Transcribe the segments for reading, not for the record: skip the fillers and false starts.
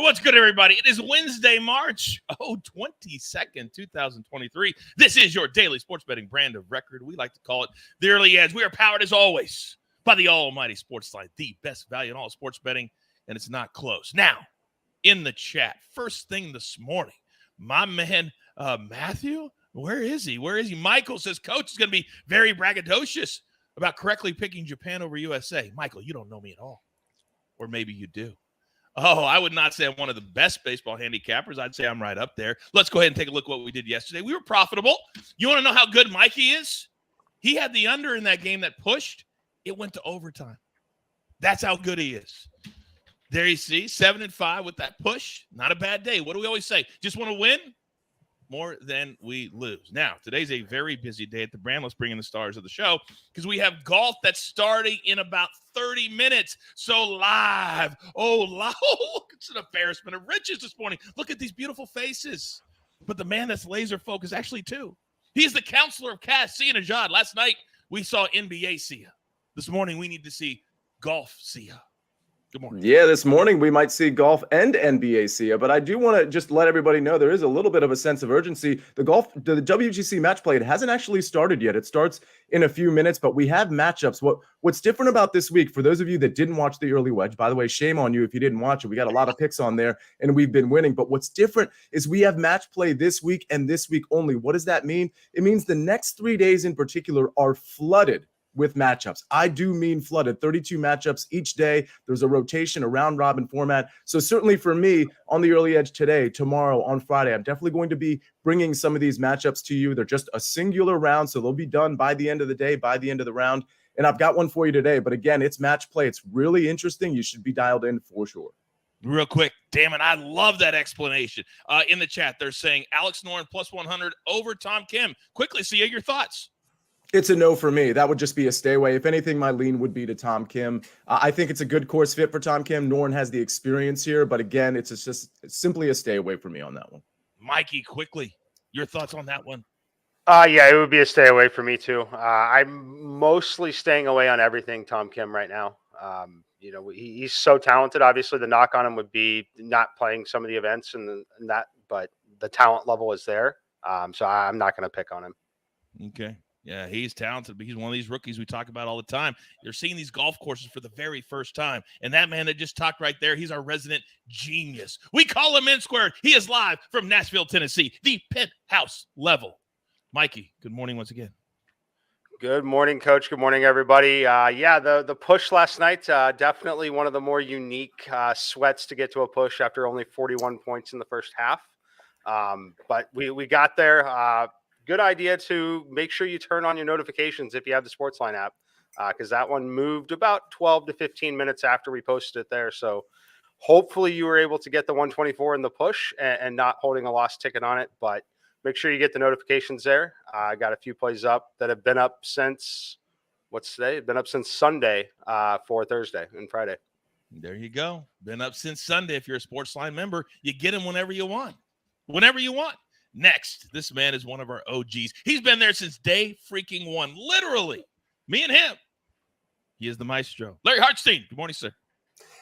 What's good, everybody? It is Wednesday, March 22nd, 2023. This is your daily sports betting brand of record. We like to call it the Early Edge. We are powered, as always, by the almighty SportsLine, the best value in all sports betting, and it's not close. Now, in the chat, first thing this morning, my man Matthew, where is he? Michael says, Coach is going to be very braggadocious about correctly picking Japan over USA. Michael, you don't know me at all. Or maybe you do. Oh, I would not say I'm one of the best baseball handicappers. I'd say I'm right up there. Let's go ahead and take a look at what we did yesterday. We were profitable. You want to know how good Mikey is? He had the under in that game that pushed. It went to overtime. That's how good he is. There you see, 7-5 with that push. Not a bad day. What do we always say? Just want to win more than we lose. Now, today's a very busy day at the brand. Let's bring in the stars of the show because we have golf that's starting in about 30 minutes. So live. Look, it's an embarrassment of riches this morning. Look at these beautiful faces. But the man that's laser focused, actually two. He's the counselor of cash, Sia Nejad. Last night, we saw NBA Sia. This morning, we need to see golf Sia. Good morning. Yeah, this morning we might see golf and NBA Sia, but I do want to just let everybody know there is a little bit of a sense of urgency. The WGC match play, it hasn't actually started yet. It starts in a few minutes, but we have matchups. What's different about this week, for those of you that didn't watch the early wedge, by the way, shame on you if you didn't watch it. We got a lot of picks on there and we've been winning, but what's different is we have match play this week and this week only. What does that mean? It means the next 3 days in particular are flooded with matchups. I do mean flooded. 32 matchups each day. There's a rotation, a round robin format. So certainly for me on the early edge today, tomorrow, on Friday, I'm definitely going to be bringing some of these matchups to you. They're just a singular round, so they'll be done by the end of the day, by the end of the round. And I've got one for you today. But again, it's match play. It's really interesting. You should be dialed in for sure. Real quick, damn it, I love that explanation. In the chat, they're saying Alex Noren plus 100 over Tom Kim. Quickly, Sia, your thoughts. It's a no for me. That would just be a stay away. If anything, my lean would be to Tom Kim. I think it's a good course fit for Tom Kim. Noren has the experience here, but again, it's simply a stay away for me on that one. Mikey, quickly, your thoughts on that one? Yeah, it would be a stay away for me too. I'm mostly staying away on everything Tom Kim right now. He's so talented. Obviously, the knock on him would be not playing some of the events and that, but the talent level is there. So I'm not going to pick on him. Okay. Yeah, he's talented, but he's one of these rookies we talk about all the time. You're seeing these golf courses for the very first time. And that man that just talked right there, he's our resident genius. We call him N Squared. He is live from Nashville, Tennessee, the penthouse level. Mikey, good morning once again. Good morning, Coach. Good morning, everybody. The push last night, definitely one of the more unique sweats to get to a push after only 41 points in the first half. But we got there. Good idea to make sure you turn on your notifications if you have the SportsLine app, because that one moved about 12 to 15 minutes after we posted it there. So hopefully you were able to get the 124 in the push and not holding a lost ticket on it. But make sure you get the notifications there. I got a few plays up that have been up since what's today? Been up since Sunday for Thursday and Friday. There you go. Been up since Sunday. If you're a SportsLine member, you get them whenever you want. Whenever you want. Next, this man is one of our OGs. He's been there since day freaking one. Literally. Me and him. He is the maestro. Larry Hartstein. Good morning, sir.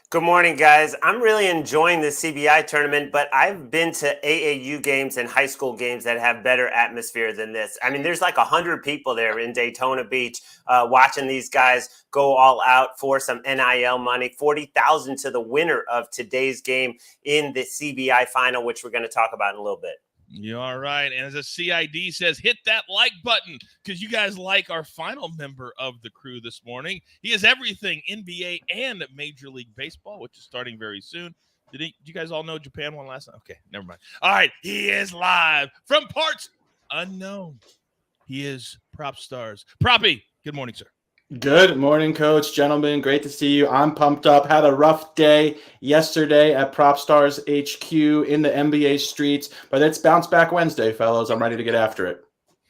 Good morning, guys. I'm really enjoying the CBI tournament, but I've been to AAU games and high school games that have better atmosphere than this. I mean, there's like 100 people there in Daytona Beach watching these guys go all out for some NIL money, $40,000 to the winner of today's game in the CBI final, which we're going to talk about in a little bit. You're all right. And as a CID says, hit that like button because you guys like our final member of the crew this morning. He is everything NBA and Major League Baseball, which is starting very soon. Did you guys all know Japan won last night? Okay, never mind. All right, he is live from parts unknown. He is PropStarz. Proppy, good morning, sir. Good morning, Coach. Gentlemen, great to see you. I'm pumped up. Had a rough day yesterday at PropStarz HQ in the NBA streets, but it's Bounce Back Wednesday, fellas. I'm ready to get after it.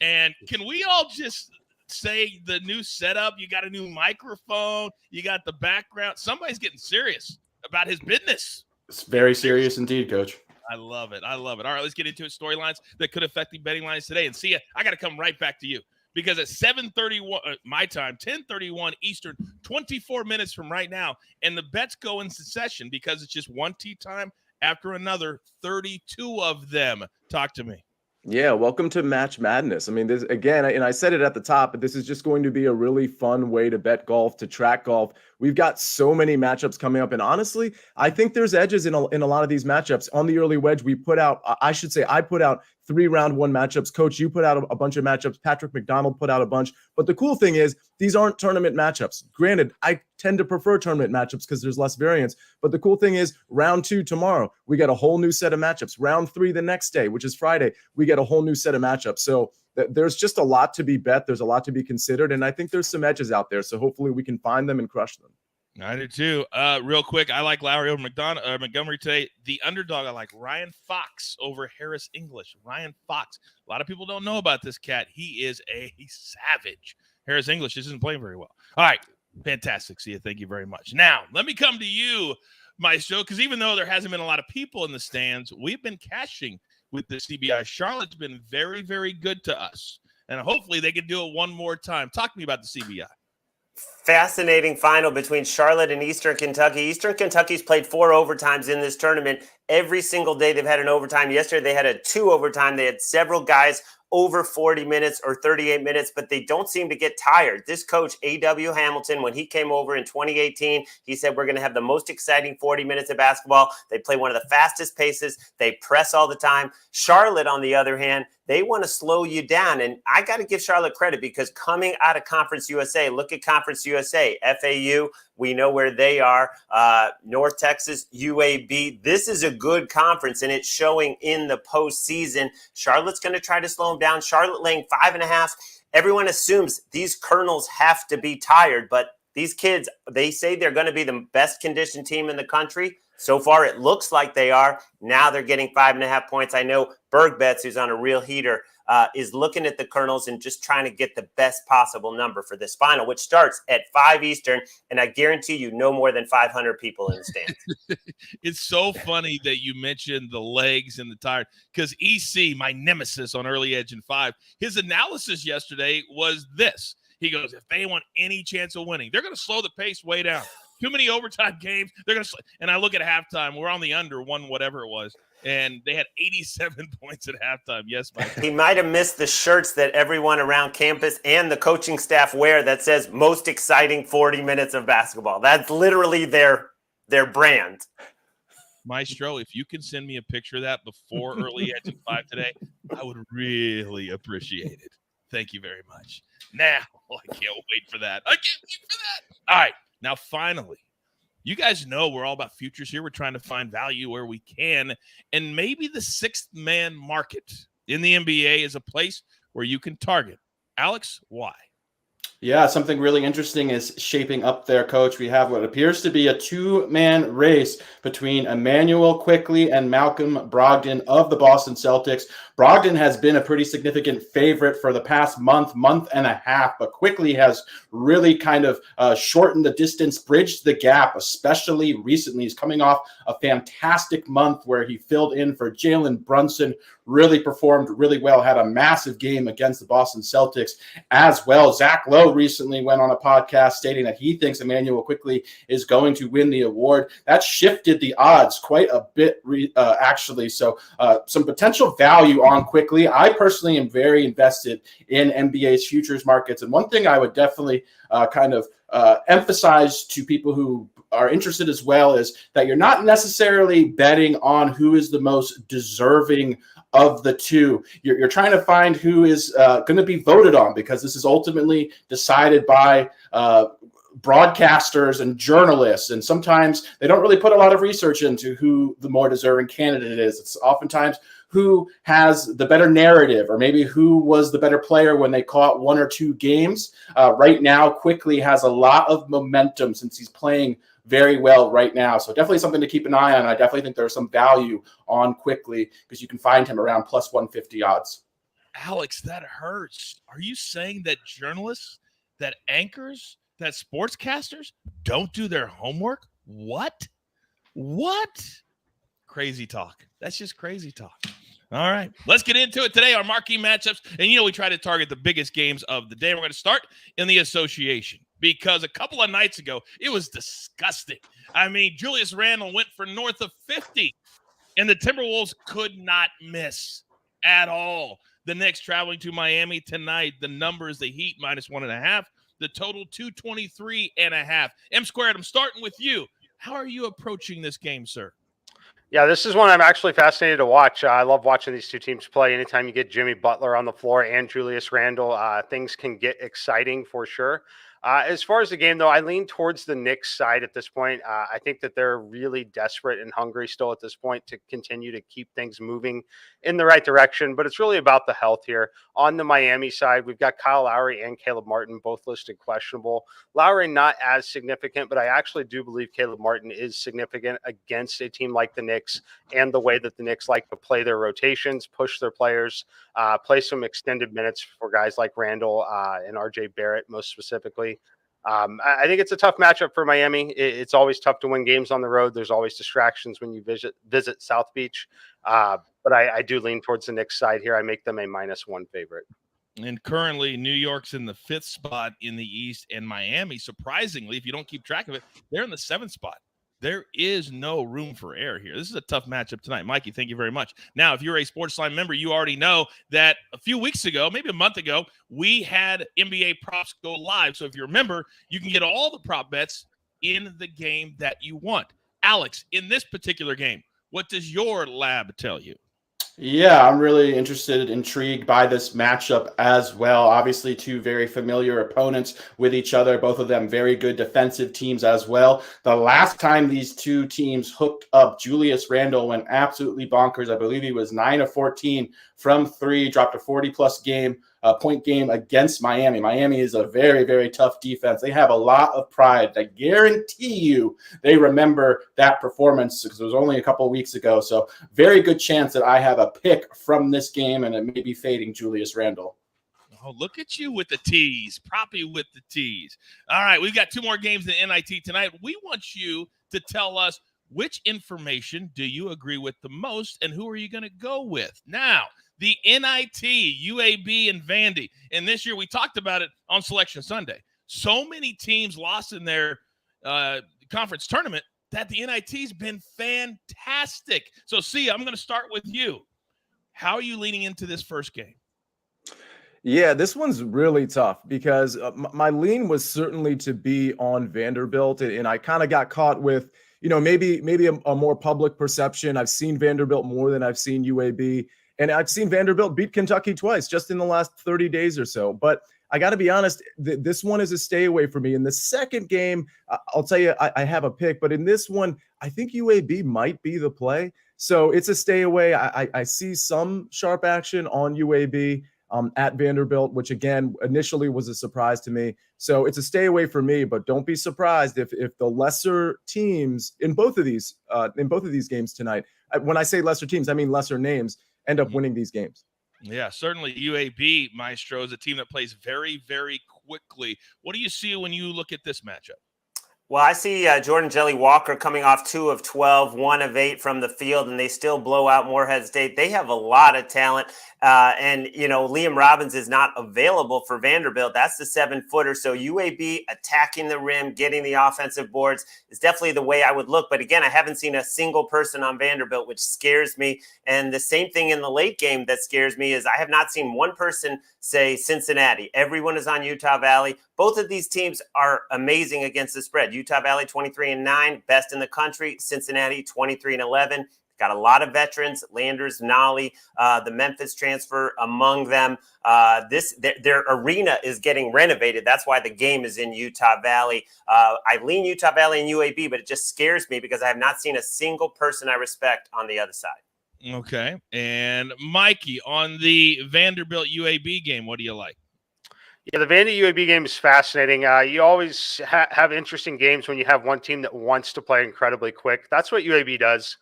And can we all just say the new setup? You got a new microphone. You got the background. Somebody's getting serious about his business. It's very serious indeed, Coach. I love it. I love it. All right, let's get into it. Storylines that could affect the betting lines today. And Sia, I got to come right back to you. Because at 7:31 my time, 10:31 Eastern, 24 minutes from right now, and the bets go into session because it's just one tee time after another 32 of them. Talk to me. Yeah, welcome to Match Madness. I mean, this again, and I said it at the top, but this is just going to be a really fun way to bet golf, to track golf. We've got so many matchups coming up, and honestly, I think there's edges in a lot of these matchups. On the early wedge, we put out, I put out 3 round 1 matchups. Coach, you put out a bunch of matchups. Patrick McDonald put out a bunch. But the cool thing is, these aren't tournament matchups. Granted, I tend to prefer tournament matchups because there's less variance. But the cool thing is, round 2 tomorrow, we get a whole new set of matchups. Round 3 the next day, which is Friday, we get a whole new set of matchups. So there's just a lot to be bet. There's a lot to be considered. And I think there's some edges out there. So hopefully we can find them and crush them. I do too. Real quick, I like Lowry over Montgomery today. The underdog, I like Ryan Fox over Harris English. Ryan Fox. A lot of people don't know about this cat. He is a savage. Harris English isn't playing very well. All right. Fantastic, Sia. Thank you very much. Now, let me come to you, Maestro, because even though there hasn't been a lot of people in the stands, we've been cashing with the CBI. Charlotte's been very, very good to us, and hopefully they can do it one more time. Talk to me about the CBI. Fascinating final between Charlotte and Eastern Kentucky. Eastern Kentucky's played 4 overtimes in this tournament. Every single day they've had an overtime. Yesterday they had a 2 overtime. They had several guys over 40 minutes or 38 minutes, but they don't seem to get tired. This coach, A.W. Hamilton, when he came over in 2018, he said, we're going to have the most exciting 40 minutes of basketball. They play one of the fastest paces. They press all the time. Charlotte, on the other hand, they want to slow you down. And I got to give Charlotte credit because coming out of Conference USA, look at Conference USA, FAU, we know where they are. North Texas, UAB. This is a good conference, and it's showing in the postseason. Charlotte's going to try to slow them down. Charlotte laying 5.5. Everyone assumes these Colonels have to be tired, but these kids, they say they're going to be the best conditioned team in the country. So far, it looks like they are. Now they're getting 5.5 points. I know Berg Betts, who's on a real heater, is looking at the Colonels and just trying to get the best possible number for this final, which starts at 5 Eastern. And I guarantee you no more than 500 people in the stands. It's so funny that you mentioned the legs and the tired, because EC, my nemesis on Early Edge in 5, his analysis yesterday was this. He goes, if they want any chance of winning, they're going to slow the pace way down. Too many overtime games. They're going to, and I look at halftime. We're on the under 1, whatever it was, and they had 87 points at halftime. Yes, Mike. He might have missed the shirts that everyone around campus and the coaching staff wear that says most exciting 40 minutes of basketball. That's literally their brand. Maestro, if you can send me a picture of that before Early Edge in 5 today, I would really appreciate it. Thank you very much. Now, I can't wait for that. All right. Now, finally, you guys know we're all about futures here. We're trying to find value where we can. And maybe the 6th man market in the NBA is a place where you can target. Alex, why? Yeah, something really interesting is shaping up there, Coach. We have what appears to be a 2-man race between Emmanuel Quickley and Malcolm Brogdon of the Boston Celtics. Brogdon has been a pretty significant favorite for the past month and a half, but Quickley has really kind of shortened the distance, bridged the gap, especially recently. He's coming off a fantastic month where he filled in for Jalen Brunson, really performed really well, had a massive game against the Boston Celtics as well. Zach Lowe recently went on a podcast stating that he thinks Emmanuel Quickley is going to win the award. That shifted the odds quite a bit, actually. So some potential value on Quickley. I personally am very invested in NBA's futures markets. And one thing I would definitely emphasize to people who are interested as well is that you're not necessarily betting on who is the most deserving of the two. You're trying to find who is going to be voted on, because this is ultimately decided by broadcasters and journalists, and sometimes they don't really put a lot of research into who the more deserving candidate is. It's oftentimes who has the better narrative, or maybe who was the better player when they caught 1 or 2 games. Right now, Quickley has a lot of momentum since he's playing very well right now. So definitely something to keep an eye on. I definitely think there's some value on Quickley because you can find him around plus 150 odds. Alex, that hurts. Are you saying that journalists, that anchors, that sportscasters don't do their homework? What? Crazy talk. That's just crazy talk. All right, let's get into it today. Our marquee matchups. And, we try to target the biggest games of the day. We're going to start in the association, because a couple of nights ago, it was disgusting. I mean, Julius Randle went for north of 50. And the Timberwolves could not miss at all. The Knicks traveling to Miami tonight. The number is the Heat -1.5. The total 223.5. M Squared, I'm starting with you. How are you approaching this game, sir? Yeah, this is one I'm actually fascinated to watch. I love watching these two teams play. Anytime you get Jimmy Butler on the floor and Julius Randle, things can get exciting for sure. As far as the game, though, I lean towards the Knicks side at this point. I think that they're really desperate and hungry still at this point to continue to keep things moving in the right direction. But it's really about the health here. On the Miami side, we've got Kyle Lowry and Caleb Martin both listed questionable. Lowry not as significant, but I actually do believe Caleb Martin is significant against a team like the Knicks and the way that the Knicks like to play their rotations, push their players, play some extended minutes for guys like Randall and RJ Barrett most specifically. I think it's a tough matchup for Miami. It's always tough to win games on the road. There's always distractions when you visit South Beach. But I do lean towards the Knicks side here. I make them a -1 favorite. And currently, New York's in the 5th spot in the East, and Miami, surprisingly, if you don't keep track of it, they're in the 7th spot. There is no room for error here. This is a tough matchup tonight. Mikey, thank you very much. Now, if you're a SportsLine member, you already know that a few weeks ago, maybe a month ago, we had NBA props go live. So if you remember, you can get all the prop bets in the game that you want. Alex, in this particular game, what does your lab tell you? Yeah, I'm really intrigued by this matchup as well. Obviously, two very familiar opponents with each other, both of them very good defensive teams as well. The last time these two teams hooked up, Julius Randle went absolutely bonkers. I believe he was 9 of 14 from three, dropped a 40-plus point game against Miami. Miami is a very, very tough defense. They have a lot of pride. I guarantee you they remember that performance because it was only a couple of weeks ago. So very good chance that I have a pick from this game, and it may be fading Julius Randle. Oh, look at you with the tease. Proppy with the tease. All right, we've got 2 more games in NIT tonight. We want you to tell us which information do you agree with the most, and who are you going to go with? Now, the NIT, UAB, and Vandy. And this year, we talked about it on Selection Sunday. So many teams lost in their conference tournament that the NIT's been fantastic. So, Sia, I'm going to start with you. How are you leaning into this first game? Yeah, this one's really tough because my lean was certainly to be on Vanderbilt, and I kind of got caught with, maybe a more public perception. I've seen Vanderbilt more than I've seen UAB. And I've seen Vanderbilt beat Kentucky twice just in the last 30 days or so. But I got to be honest, this one is a stay away for me. In the second game, I'll tell you, I have a pick. But in this one, I think UAB might be the play. So it's a stay away. I see some sharp action on UAB at Vanderbilt, which, again, initially was a surprise to me. So it's a stay away for me. But don't be surprised if the lesser teams in both of these games tonight, when I say lesser teams, I mean lesser names, end up winning these games. Yeah, certainly UAB, Maestro, is a team that plays very, very quickly. What do you see when you look at this matchup? Well, I see Jordan Jelly Walker coming off 2 of 12, 1 of 8 from the field, and they still blow out Morehead State. They have a lot of talent. And Liam Robbins is not available for Vanderbilt. That's the 7-footer. So UAB attacking the rim, getting the offensive boards is definitely the way I would look. But again, I haven't seen a single person on Vanderbilt, which scares me. And the same thing in the late game that scares me is I have not seen one person say Cincinnati. Everyone is on Utah Valley. Both of these teams are amazing against the spread. Utah Valley 23-9, best in the country. Cincinnati 23-11. Got a lot of veterans, Landers, Nolly, the Memphis transfer among them. Their arena is getting renovated. That's why the game is in Utah Valley. I lean Utah Valley and UAB, but it just scares me because I have not seen a single person I respect on the other side. Okay. And Mikey, on the Vanderbilt UAB game, what do you like? Yeah, the Vandy UAB game is fascinating. You always have interesting games when you have one team that wants to play incredibly quick. That's what UAB does.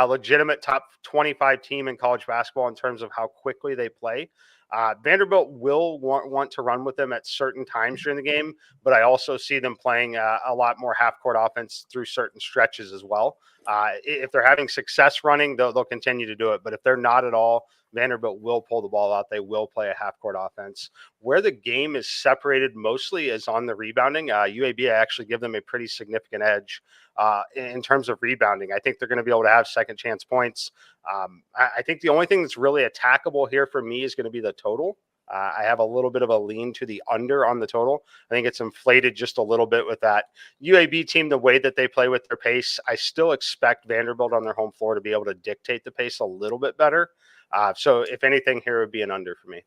Legitimate top 25 team in college basketball in terms of how quickly they play. Vanderbilt will want to run with them at certain times during the game, but I also see them playing a lot more half-court offense through certain stretches as well. If they're having success running, they'll continue to do it. But if they're not at all, Vanderbilt will pull the ball out. They will play a half-court offense. Where the game is separated mostly is on the rebounding. UAB, I actually give them a pretty significant edge in terms of rebounding. I think they're going to be able to have second-chance points. I think the only thing that's really attackable here for me is going to be the total. I have a little bit of a lean to the under on the total. I think it's inflated just a little bit with that UAB team, the way that they play with their pace. I still expect Vanderbilt on their home floor to be able to dictate the pace a little bit better. So if anything, here would be an under for me.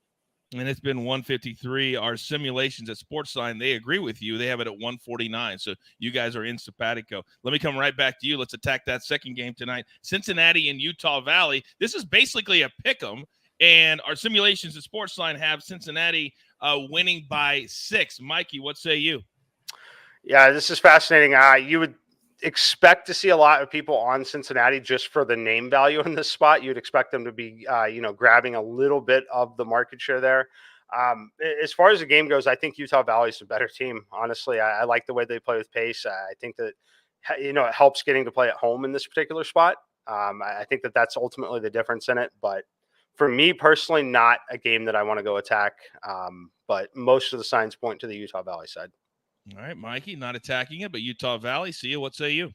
And it's been 153. Our simulations at SportsLine, they agree with you. They have it at 149. So you guys are in simpatico. Let me come right back to you. Let's attack that second game tonight. Cincinnati and Utah Valley. This is basically a pick 'em. And our simulations at SportsLine have Cincinnati winning by 6. Mikey, what say you? Yeah, this is fascinating. You would expect to see a lot of people on Cincinnati just for the name value in this spot. You'd expect them to be, grabbing a little bit of the market share there. As far as the game goes, I think Utah Valley is a better team. Honestly, I like the way they play with pace. I think that, it helps getting to play at home in this particular spot. I think that that's ultimately the difference in it. But for me personally, not a game that I want to go attack. But most of the signs point to the Utah Valley side. All right, Mikey, not attacking it, but Utah Valley. Sia, what say you?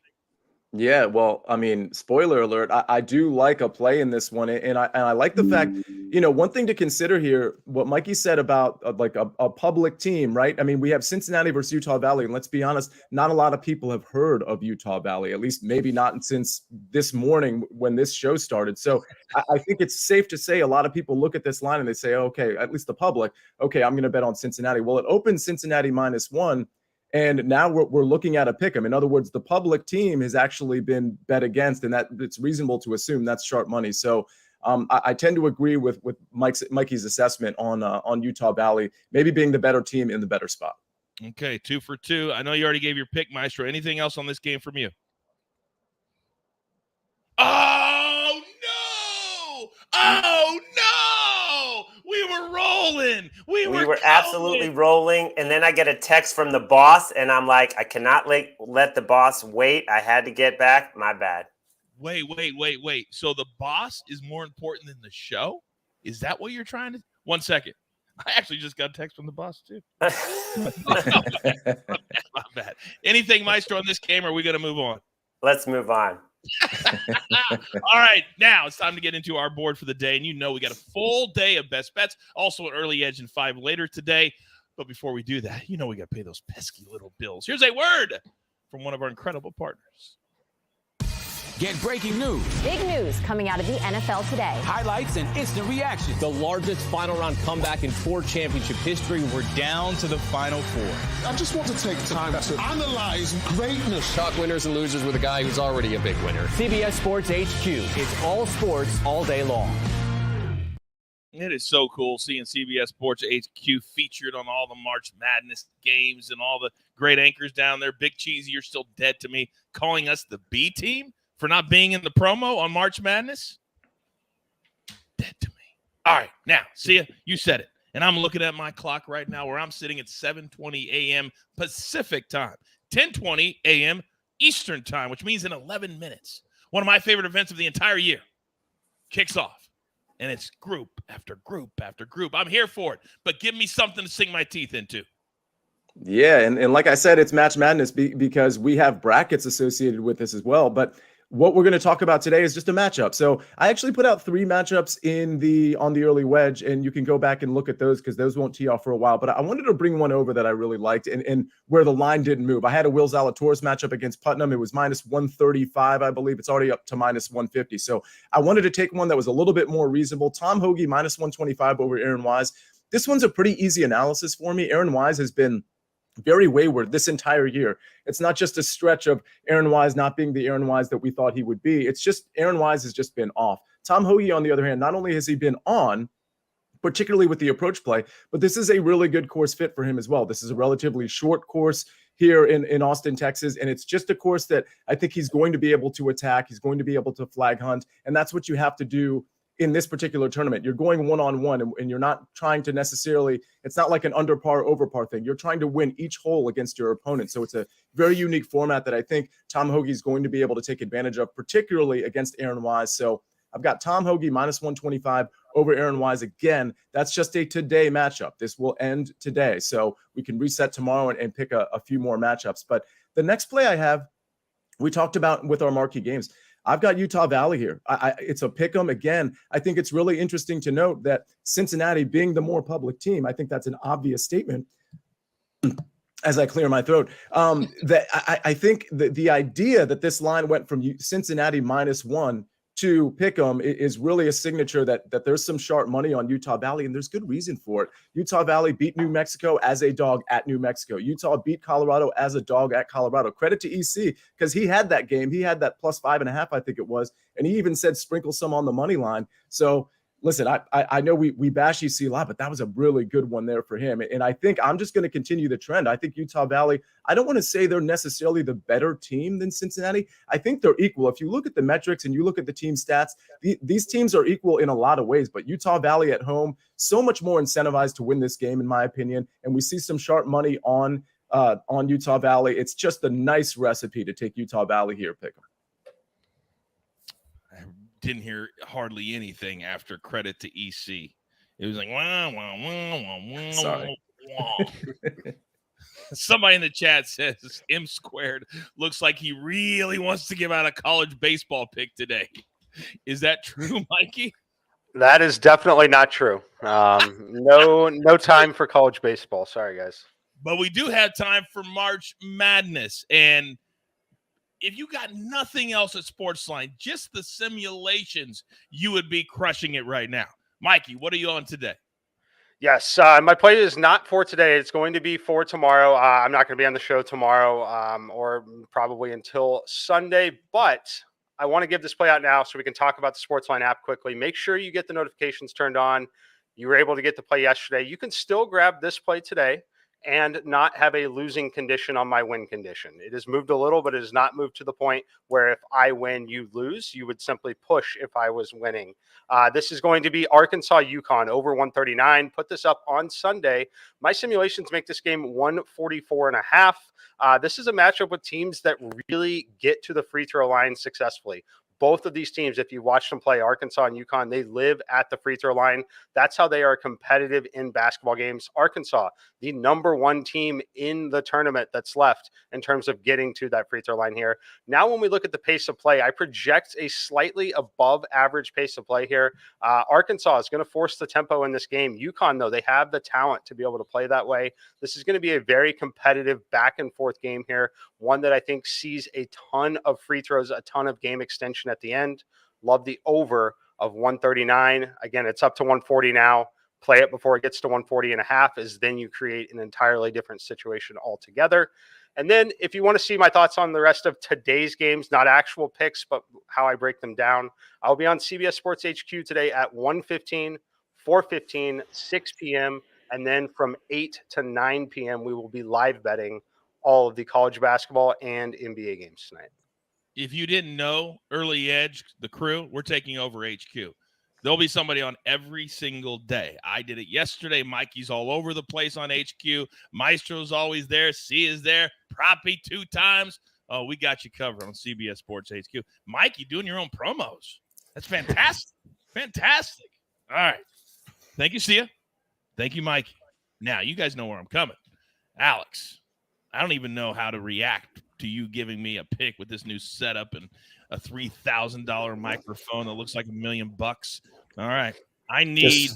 Yeah, well, I mean, spoiler alert, I do like a play in this one. And I like the fact, one thing to consider here, what Mikey said about a public team, right? I mean, we have Cincinnati versus Utah Valley. And let's be honest, not a lot of people have heard of Utah Valley, at least maybe not since this morning when this show started. So I think it's safe to say a lot of people look at this line and they say, okay, at least the public, okay, I'm going to bet on Cincinnati. Well, it opened Cincinnati -1. And now we're looking at a pick 'em. In other words, the public team has actually been bet against, and that it's reasonable to assume that's sharp money. So I tend to agree with Mikey's assessment on Utah Valley, maybe being the better team in the better spot. Okay, 2 for 2. I know you already gave your pick, Maestro. Anything else on this game from you? Oh, no! Oh, no! We were rolling. We were absolutely rolling. And then I get a text from the boss, and I'm like, I cannot let the boss wait. I had to get back. My bad. Wait. So the boss is more important than the show? Is that what you're trying to? 1 second. I actually just got a text from the boss, too. My bad. Anything, Maestro, on this game, or are we going to move on? Let's move on. All right, now it's time to get into our board for the day. And we got a full day of best bets, also an early edge and 5 later today. But before we do that, we got to pay those pesky little bills. Here's a word from one of our incredible partners. Get breaking news. Big news coming out of the NFL today. Highlights and instant reactions. The largest final round comeback in Ford championship history. We're down to the Final Four. I just want to take time to analyze greatness. Talk winners and losers with a guy who's already a big winner. CBS Sports HQ. It's all sports all day long. It is so cool seeing CBS Sports HQ featured on all the March Madness games and all the great anchors down there. Big Cheesy, you're still dead to me, calling us the B team for not being in the promo on March Madness? Dead to me. All right, now, Sia, you said it. And I'm looking at my clock right now where I'm sitting at 7:20 a.m. Pacific time, 10:20 a.m. Eastern time, which means in 11 minutes, one of my favorite events of the entire year kicks off. And it's group after group after group. I'm here for it, but give me something to sink my teeth into. Yeah, and like I said, it's Match Madness because we have brackets associated with this as well. But what we're going to talk about today is just a matchup. So I actually put out 3 matchups on the early wedge, and you can go back and look at those because those won't tee off for a while. But I wanted to bring one over that I really liked and where the line didn't move. I had a Will Zalatoris matchup against Putnam. It was -135, I believe. It's already up to -150. So I wanted to take one that was a little bit more reasonable. Tom Hoagie -125 over Aaron Wise. This one's a pretty easy analysis for me. Aaron Wise has been very wayward this entire year. It's not just a stretch of Aaron Wise not being the Aaron Wise that we thought he would be. It's just Aaron Wise has just been off. Tom Hoagie, on the other hand, not only has he been on, particularly with the approach play, but this is a really good course fit for him as well. This is a relatively short course here in Austin, Texas, and it's just a course that I think he's going to be able to attack. He's going to be able to flag hunt, and that's what you have to do in this particular tournament. You're going one-on-one, and you're not trying to necessarily, it's not like an under par, over par thing. You're trying to win each hole against your opponent. So it's a very unique format that I think Tom Hoge is going to be able to take advantage of, particularly against Aaron Wise. So I've got Tom Hoge minus 125 over Aaron Wise. Again, that's just a today matchup. This will end today. So we can reset tomorrow and pick a few more matchups. But the next play I have, we talked about with our marquee games. I've got Utah Valley here. It's a pick 'em. Again, I think it's really interesting to note that Cincinnati being the more public team, I think that's an obvious statement as I clear my throat. That I think the idea that this line went from Cincinnati -1 to pick 'em is really a signature that there's some sharp money on Utah Valley, and there's good reason for it. Utah Valley beat New Mexico as a dog at New Mexico. Utah beat Colorado as a dog at Colorado. Credit to EC, because he had that game. He had that +5.5, I think it was, and he even said sprinkle some on the money line. So listen, I know we bash EC a lot, but that was a really good one there for him. And I think I'm just going to continue the trend. I think Utah Valley, I don't want to say they're necessarily the better team than Cincinnati. I think they're equal. If you look at the metrics and you look at the team stats, these teams are equal in a lot of ways. But Utah Valley at home, so much more incentivized to win this game, in my opinion. And we see some sharp money on Utah Valley. It's just a nice recipe to take Utah Valley here, pick 'em. Didn't hear hardly anything after credit to EC. It was like, wah, wah, wah, wah, wah, Sorry. wah. Somebody in the chat says M squared looks like he really wants to give out a college baseball pick today. Is that true, Mikey? That is definitely not true. No time for college baseball. Sorry, guys. But we do have time for March Madness. And if you got nothing else at SportsLine, just the simulations, you would be crushing it right now. Mikey, what are you on today? Yes, my play is not for today. It's going to be for tomorrow. I'm not going to be on the show tomorrow or probably until Sunday, but I want to give this play out now so we can talk about the SportsLine app quickly. Make sure you get the notifications turned on. You were able to get the play yesterday. You can still grab this play today and not have a losing condition on my win condition. It has moved a little, but it has not moved to the point where if I win, you lose. You would simply push if I was winning. This is going to be Arkansas UConn over 139. Put this up on Sunday. My simulations make this game 144.5. This is a matchup with teams that really get to the free throw line successfully. Both of these teams, if you watch them play, Arkansas and UConn, they live at the free throw line. That's how they are competitive in basketball games. Arkansas, the #1 team in the tournament that's left in terms of getting to that free throw line here. Now, when we look at the pace of play, I project a slightly above average pace of play here. Arkansas is going to force the tempo in this game. UConn, though, they have the talent to be able to play that way. This is going to be a very competitive back and forth game here. One that I think sees a ton of free throws, a ton of game extension at the end. Love the over of 139. Again, it's up to 140 now. Play it before it gets to 140.5, as then you create an entirely different situation altogether. And then if you want to see my thoughts on the rest of today's games, not actual picks, but how I break them down, I'll be on CBS Sports HQ today at 1:15, 4:15, 6 p.m., and then from 8 to 9 p.m., we will be live betting all of the college basketball and NBA games tonight. If you didn't know, Early Edge, the crew, we're taking over HQ. There'll be somebody on every single day. I did it yesterday. Mikey's all over the place on HQ. Maestro's always there. C is there. Proppy 2 times. Oh, we got you covered on CBS Sports HQ. Mikey doing your own promos. That's fantastic. Fantastic. All right. Thank you, Sia. Thank you, Mikey. Now, you guys know where I'm coming. Alex, I don't even know how to react to you giving me a pick with this new setup and a $3,000 microphone that looks like $1 million. All right. I need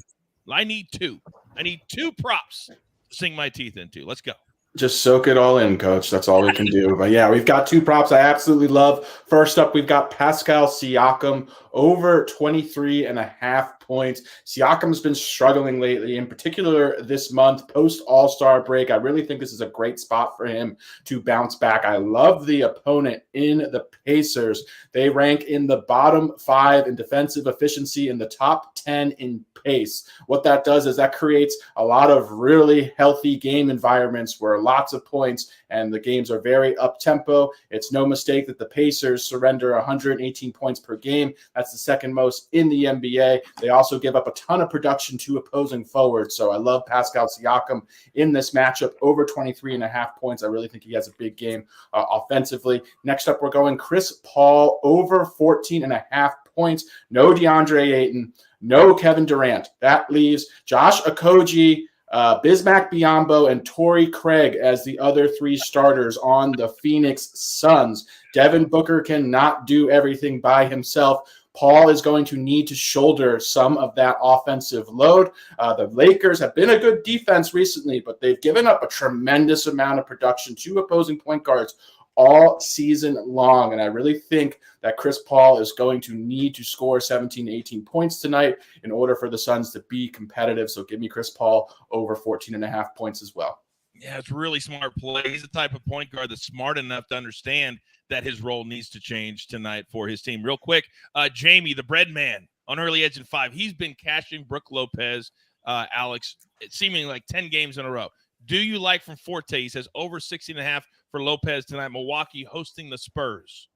2. I need 2 props to sink my teeth into. Let's go. Just soak it all in, Coach. That's all we can do. But yeah, we've got 2 props I absolutely love. First up, we've got Pascal Siakam over 23.5 points. Siakam's been struggling lately, in particular this month, post All-Star break. I really think this is a great spot for him to bounce back. I love the opponent in the Pacers. They rank in the bottom 5 in defensive efficiency and the top 10 in pace. What that does is that creates a lot of really healthy game environments where a lots of points, and the games are very up-tempo. It's no mistake that the Pacers surrender 118 points per game. That's the second most in the NBA. They also give up a ton of production to opposing forwards. So I love Pascal Siakam in this matchup, over 23.5 points. I really think he has a big game offensively. Next up, we're going Chris Paul, over 14.5 points. No DeAndre Ayton, no Kevin Durant. That leaves Josh Okogie, Bismack Biyombo, and Torrey Craig as the other three starters on the Phoenix Suns. Devin Booker cannot do everything by himself. Paul is going to need to shoulder some of that offensive load. The Lakers have been a good defense recently, but they've given up a tremendous amount of production to opposing point guards all season long. And I really think that Chris Paul is going to need to score 17 to 18 points tonight in order for the Suns to be competitive. So give me Chris Paul over 14.5 points as well. Yeah, it's really smart play. He's the type of point guard that's smart enough to understand that his role needs to change tonight for his team. Real quick, Jamie, the bread man on early edge at 5. He's been cashing Brook Lopez, Alex, seemingly like 10 games in a row. Do you like from Forte? He says over 16.5 for Lopez tonight. Milwaukee hosting the Spurs.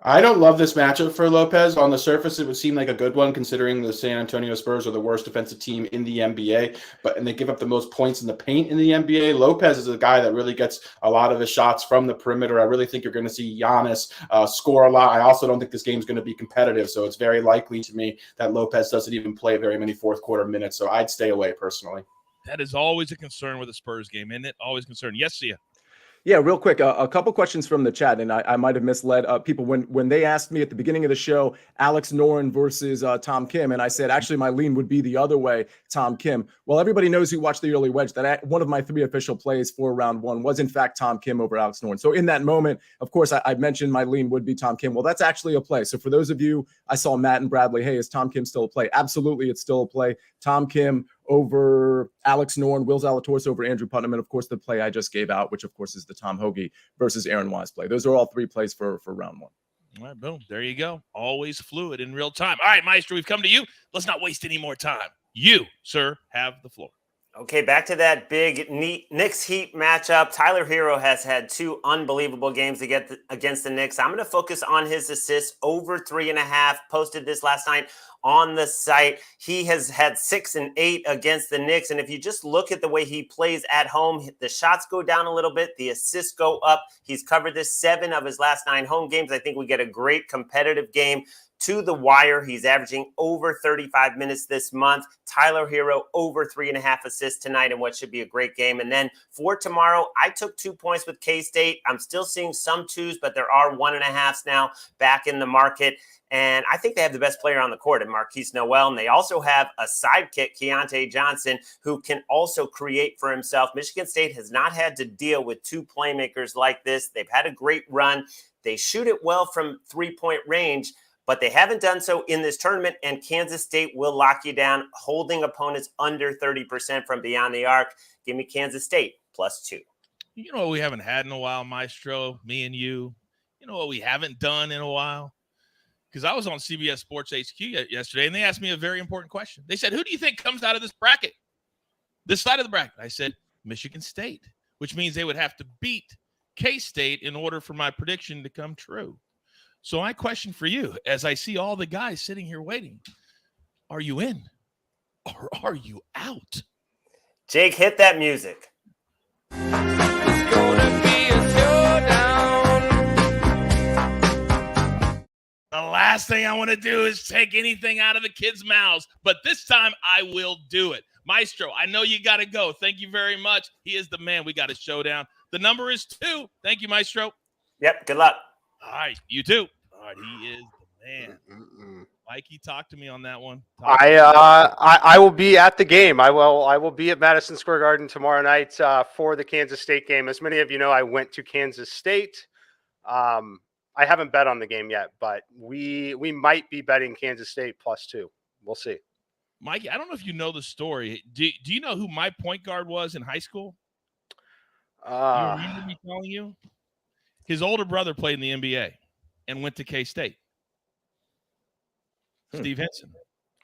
I don't love this matchup for Lopez. On the surface, it would seem like a good one considering the San Antonio Spurs are the worst defensive team in the NBA, and they give up the most points in the paint in the NBA. Lopez is a guy that really gets a lot of his shots from the perimeter. I really think you're going to see Giannis score a lot. I also don't think this game is going to be competitive, so it's very likely to me that Lopez doesn't even play very many fourth quarter minutes, so I'd stay away personally. That is always a concern with a Spurs game, isn't it? Always a concern. Yes, Sia. Yeah, real quick, a couple questions from the chat, and I might have misled people when they asked me at the beginning of the show, Alex Noren versus Tom Kim, and I said, actually, my lean would be the other way, Tom Kim. Well, everybody knows who watched the early wedge that one of my 3 official plays for round 1 was, in fact, Tom Kim over Alex Noren. So in that moment, of course, I mentioned my lean would be Tom Kim. Well, that's actually a play. So for those of you, I saw Matt and Bradley, hey, is Tom Kim still a play? Absolutely, it's still a play. Tom Kim over Alex Noren, Will Zalatoris over Andrew Putnam, and of course the play I just gave out, which of course is the Tom Hoagie versus Aaron Wise play. Those are all 3 plays for round 1. All right, boom. There you go. Always fluid in real time. All right, Maestro, we've come to you. Let's not waste any more time. You, sir, have the floor. Okay, back to that big Knicks Heat matchup. Tyler Hero has had 2 unbelievable games against the Knicks. I'm going to focus on his assists, over 3.5. Posted this last night on the site. He has had 6 and 8 against the Knicks. And if you just look at the way he plays at home, the shots go down a little bit, the assists go up. He's covered this 7 of his last 9 home games. I think we get a great competitive game to the wire. He's averaging over 35 minutes this month. Tyler Hero over 3.5 assists tonight in what should be a great game. And then for tomorrow, I took 2 points with K-State. I'm still seeing some 2s, but there are 1.5s now back in the market. And I think they have the best player on the court in Marquise Noel. And they also have a sidekick, Keontae Johnson, who can also create for himself. Michigan State has not had to deal with 2 playmakers like this. They've had a great run. They shoot it well from 3-point range, but they haven't done so in this tournament, and Kansas State will lock you down, holding opponents under 30% from beyond the arc. Give me Kansas State +2. You know what we haven't had in a while, Maestro, me and you? You know what we haven't done in a while? Because I was on CBS Sports HQ yesterday, and they asked me a very important question. They said, who do you think comes out of this bracket? This side of the bracket. I said, Michigan State, which means they would have to beat K-State in order for my prediction to come true. So my question for you, as I see all the guys sitting here waiting, are you in or are you out? Jake, hit that music. It's gonna be a showdown. The last thing I want to do is take anything out of the kids' mouths, but this time I will do it. Maestro, I know you got to go. Thank you very much. He is the man. We got a showdown. The number is 2. Thank you, Maestro. Yep, good luck. All right, you too. All right, he is the man. Mikey, talk to me on that one. I will be at the game. I will be at Madison Square Garden tomorrow night for the Kansas State game. As many of you know, I went to Kansas State. I haven't bet on the game yet, but we might be betting Kansas State +2. We'll see. Mikey, I don't know if you know the story. Do you know who my point guard was in high school? You remember me telling you? His older brother played in the NBA and went to K-State. Steve Henson.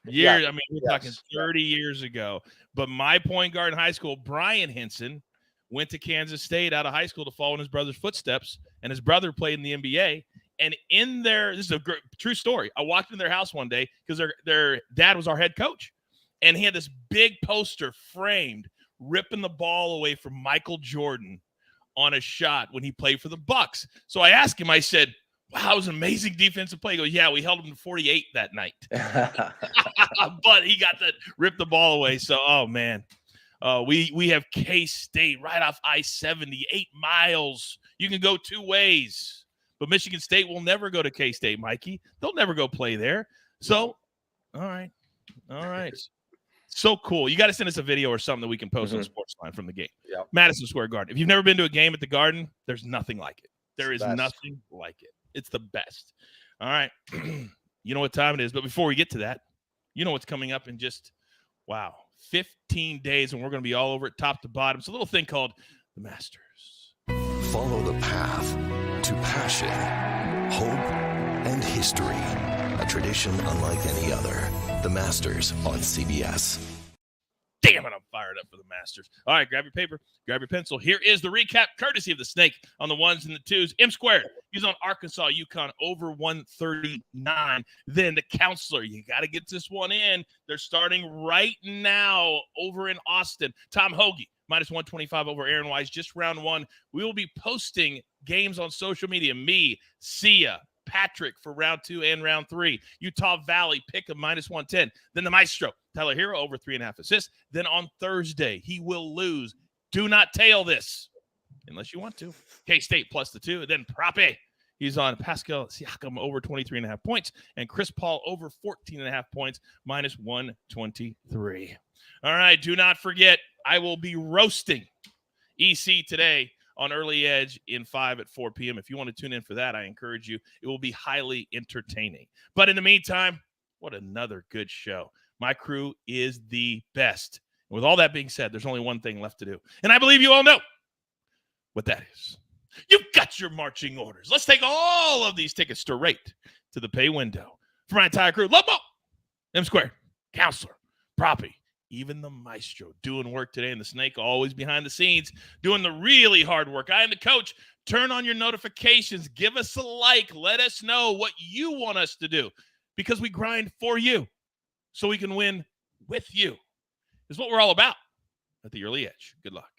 Years, I mean, we're talking 30 years ago. But my point guard in high school, Brian Henson, went to Kansas State out of high school to follow in his brother's footsteps, and his brother played in the NBA. And in their, this is a true story, I walked in their house one day because their dad was our head coach, and he had this big poster framed ripping the ball away from Michael Jordan on a shot when he played for the Bucks. So I asked him, I said, wow, it was an amazing defensive play. He goes, yeah, we held him to 48 that night. But he got to rip the ball away. So, oh, man. We have K-State right off I-70, 8 miles. You can go 2 ways. But Michigan State will never go to K-State, Mikey. They'll never go play there. So, all right. So cool. You got to send us a video or something that we can post on SportsLine from the game. Yep. Madison Square Garden. If you've never been to a game at the Garden, there's nothing like it. There is nothing like it. It's the best. All right. You know what time it is. But before we get to that, you know what's coming up in just, 15 days, and we're going to be all over it top to bottom. It's a little thing called the Masters. Follow the path to passion, hope, and history. A tradition unlike any other. The Masters on CBS. Damn it, I'm fired up for the Masters. All right, grab your paper, grab your pencil. Here is the recap, courtesy of the Snake on the 1s and the 2s. M squared, he's on Arkansas, UConn, over 139. Then the Counselor, you got to get this one in. They're starting right now over in Austin. Tom Hoagie, minus 125 over Aaron Wise, just round 1. We will be posting games on social media. Me, Sia, Patrick for round 2 and round 3. Utah Valley, pick a minus 110. Then the Maestro, Tyler Hero, over 3.5 assists. Then on Thursday, he will lose. Do not tail this unless you want to. K-State plus the 2. Then Prop A, he's on Pascal Siakam over 23.5 points. And Chris Paul over 14.5 points, minus 123. All right, do not forget, I will be roasting EC today on Early Edge in 5 at 4 p.m. If you want to tune in for that, I encourage you. It will be highly entertaining. But in the meantime, what another good show. My crew is the best. And with all that being said, there's only one thing left to do. And I believe you all know what that is. You've got your marching orders. Let's take all of these tickets straight to the pay window. For my entire crew, Lobo, M Squared, Counselor, Proppy, even the Maestro doing work today, and the Snake always behind the scenes doing the really hard work. I am the coach. Turn on your notifications. Give us a like. Let us know what you want us to do because we grind for you so we can win with you. Is what we're all about at the Early Edge. Good luck.